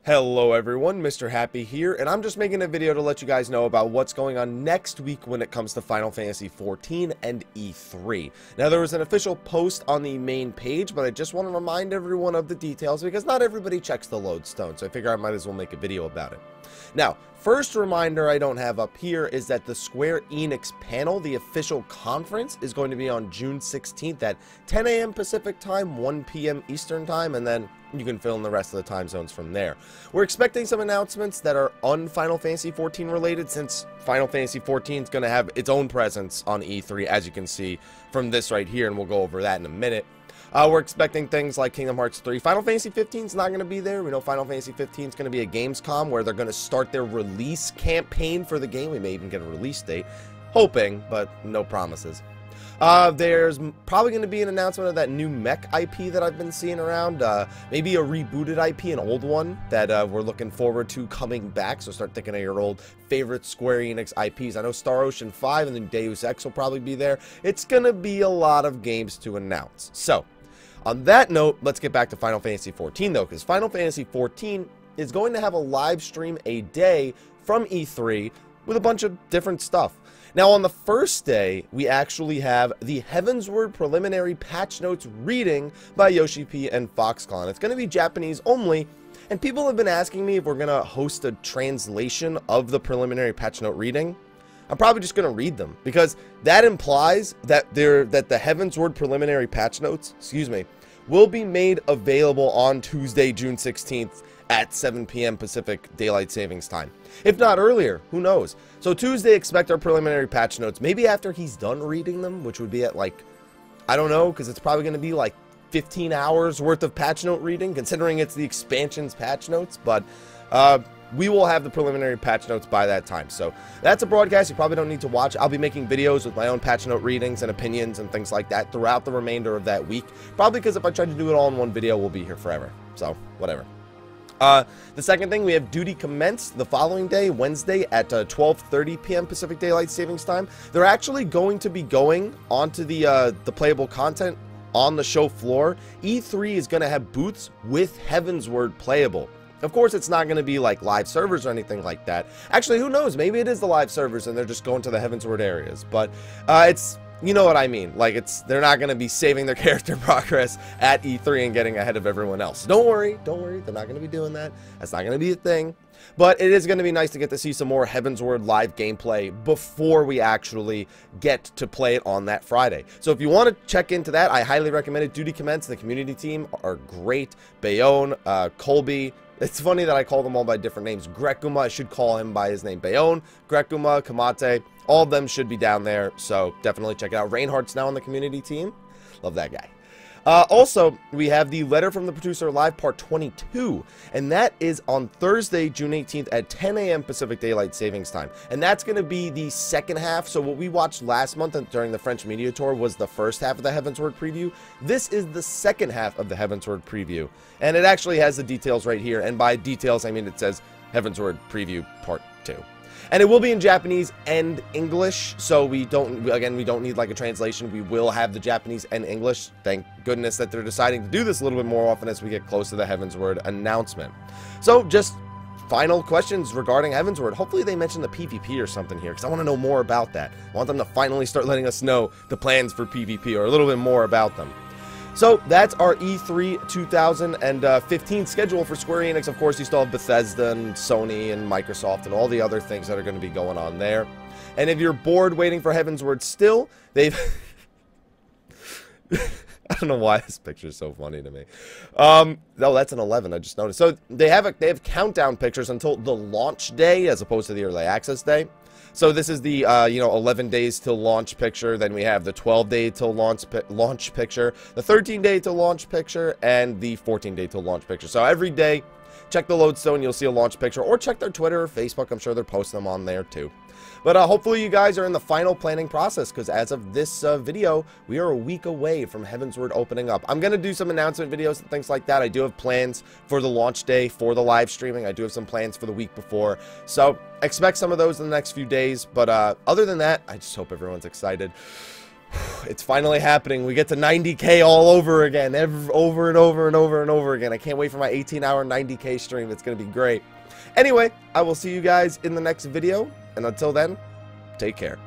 Hello everyone, Mr. Happy here, and I'm just making a video to let you guys know about what's going on next week when it comes to Final Fantasy XIV and E3. Now, there was an official post on the main page, but I just want to remind everyone of the details because not everybody checks the lodestone, so I figure I might as well make a video about it. Now, first reminder I don't have up here is that the Square Enix panel, the official conference, is going to be on June 16th at 10 a.m. Pacific time, 1 p.m. Eastern time, and then you can fill in the rest of the time zones from there. We're expecting some announcements that are un-Final Fantasy XIV related, since Final Fantasy XIV is going to have its own presence on E3, as you can see from this right here, and we'll go over that in a minute. We're expecting things like Kingdom Hearts 3. Final Fantasy 15 is not going to be there. We know Final Fantasy 15 is going to be a Gamescom where they're going to start their release campaign for the game. We may even get a release date. Hoping, but no promises. There's probably going to be an announcement of that new mech IP that I've been seeing around. Maybe a rebooted IP, an old one that we're looking forward to coming back. So start thinking of your old favorite Square Enix IPs. I know Star Ocean 5 and then Deus Ex will probably be there. It's going to be a lot of games to announce. So, on that note, let's get back to Final Fantasy XIV though, because Final Fantasy XIV is going to have a live stream a day from E3 with a bunch of different stuff. Now, on the first day, we actually have the Heavensward preliminary patch notes reading by Yoshi P and Foxconn. It's going to be Japanese only, and people have been asking me if we're going to host a translation of the preliminary patch note reading. I'm probably just going to read them, because that implies that the Heavensward preliminary patch notes, will be made available on Tuesday, June 16th at 7 p.m. Pacific Daylight Savings Time. If not earlier, who knows? So Tuesday, expect our preliminary patch notes, maybe after he's done reading them, which would be at like, I don't know, because it's probably going to be like 15 hours worth of patch note reading, considering it's the expansion's patch notes, but we will have the preliminary patch notes by that time. So that's a broadcast you probably don't need to watch. I'll be making videos with my own patch note readings and opinions and things like that throughout the remainder of that week, probably because if I try to do it all in one video, we'll be here forever. So whatever. The second thing, we have Duty Commence the following day, Wednesday at 12:30 p.m. Pacific Daylight Savings Time. They're actually going to be going onto the playable content on the show floor. E3 is going to have booths with Heavensward playable. Of course, it's not going to be like live servers or anything like that. Actually, who knows? Maybe it is the live servers and they're just going to the Heavensward areas. But it's, you know what I mean. Like, they're not going to be saving their character progress at E3 and getting ahead of everyone else. Don't worry. They're not going to be doing that. That's not going to be a thing. But it is going to be nice to get to see some more Heavensward live gameplay before we actually get to play it on that Friday. So if you want to check into that, I highly recommend it. Duty Commence, the community team are great. Bayonne, Colby. It's funny that I call them all by different names. Grekuma, I should call him by his name. Bayonne, Grekuma, Kamate, all of them should be down there, so definitely check it out. Reinhardt's now on the community team. Love that guy. Also, we have the Letter from the Producer Live Part 22, and that is on Thursday, June 18th at 10 a.m. Pacific Daylight Savings Time. And that's going to be the second half. So what we watched last month during the French Media Tour was the first half of the Heavensward preview. This is the second half of the Heavensward preview, and it actually has the details right here. And by details, I mean it says Heavensward Preview Part 2. And it will be in Japanese and English, so we don't need like a translation. We will have the Japanese and English. Thank goodness that they're deciding to do this a little bit more often as we get close to the Heavensward announcement. So just final questions regarding Heavensward. Hopefully they mention the PvP or something here, because I want to know more about that. I want them to finally start letting us know the plans for PvP or a little bit more about them. So that's our E3 2015 schedule for Square Enix. Of course, you still have Bethesda and Sony and Microsoft and all the other things that are going to be going on there. And if you're bored waiting for Heavensward still, they've... I don't know why this picture is so funny to me. No, that's an 11, I just noticed. So they have countdown pictures until the launch day as opposed to the early access day. So this is the 11 days till launch picture. Then we have the 12-day till launch picture, the 13-day till launch picture, and the 14-day till launch picture. So every day, check the lodestone, you'll see a launch picture, or check their Twitter or Facebook. I'm sure they're posting them on there too. But hopefully you guys are in the final planning process, because as of this video, we are a week away from Heavensward opening up. I'm going to do some announcement videos and things like that. I do have plans for the launch day, for the live streaming. I do have some plans for the week before. So expect some of those in the next few days. But other than that, I just hope everyone's excited. It's finally happening. We get to 90K all over again, over and over and over and over again. I can't wait for my 18-hour 90K stream. It's going to be great. Anyway, I will see you guys in the next video, and until then, take care.